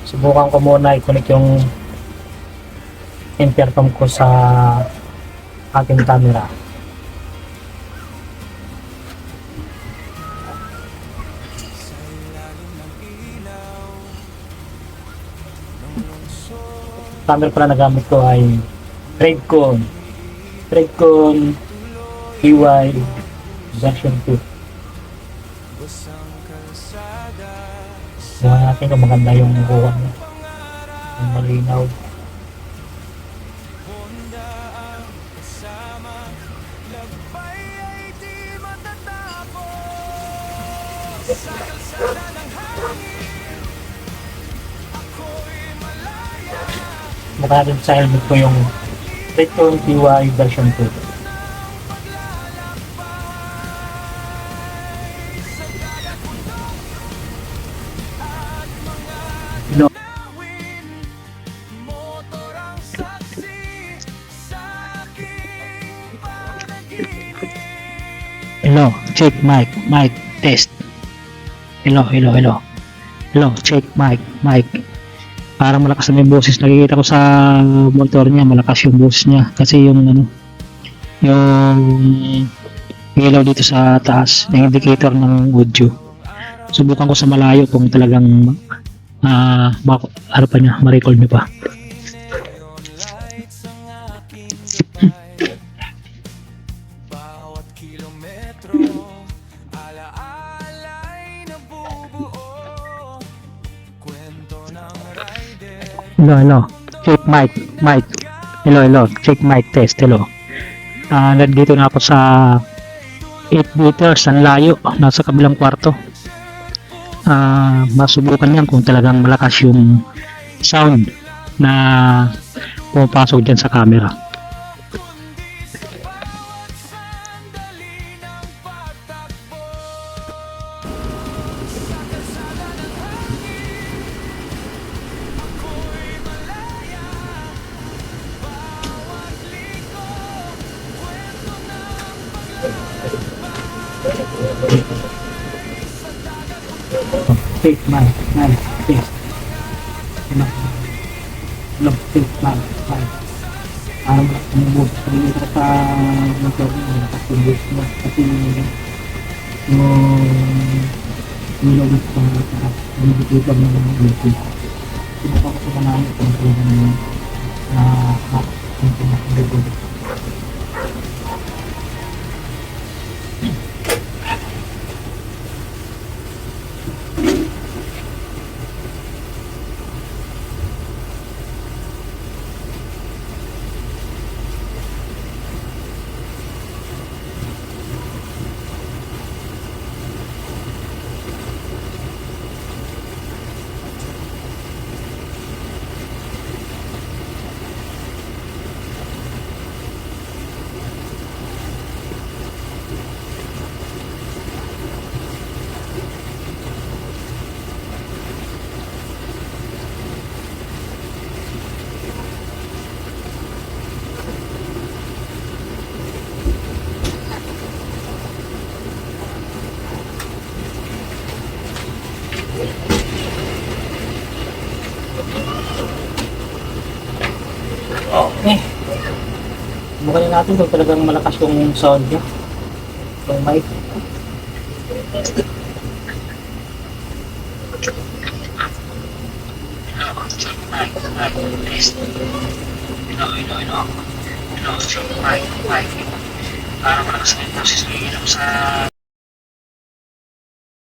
Subukan ko muna i-connect yung intercom ko sa ating camera. Camera pala na gamit ko ay Tradecon EY version 2. Bukan natin kung maganda yung kuha niya, yung malinaw. Mukha din sa helmet ko yung Tradecon EY version 2. No. Hello, check mic test. Hello, check mic. Parang malakas na yung boses. Nakikita ko sa motor niya, malakas yung boses niya. Kasi yung yung ilaw dito sa taas, yung indicator ng audio. Subukan ko sa malayo kung talagang ano pa niya, ma-record niyo pa. Hello, check mic. Hello, check mic test. Hello. Nandito na ako sa 8 meters, ang layo, nasa kabilang kwarto. Masubukan yan kung talagang malakas yung sound na pumapasok dyan sa camera. Take my test. Take my move dito sa motor niya, tapos na kasi yung nilagay ko sa dito ng mga sinuka ko sa kanami kung okay. Bukayin natin kung talagang malakas yung sound niya. Yung mic. Hello, check mic. Para malakas na yung boses, sa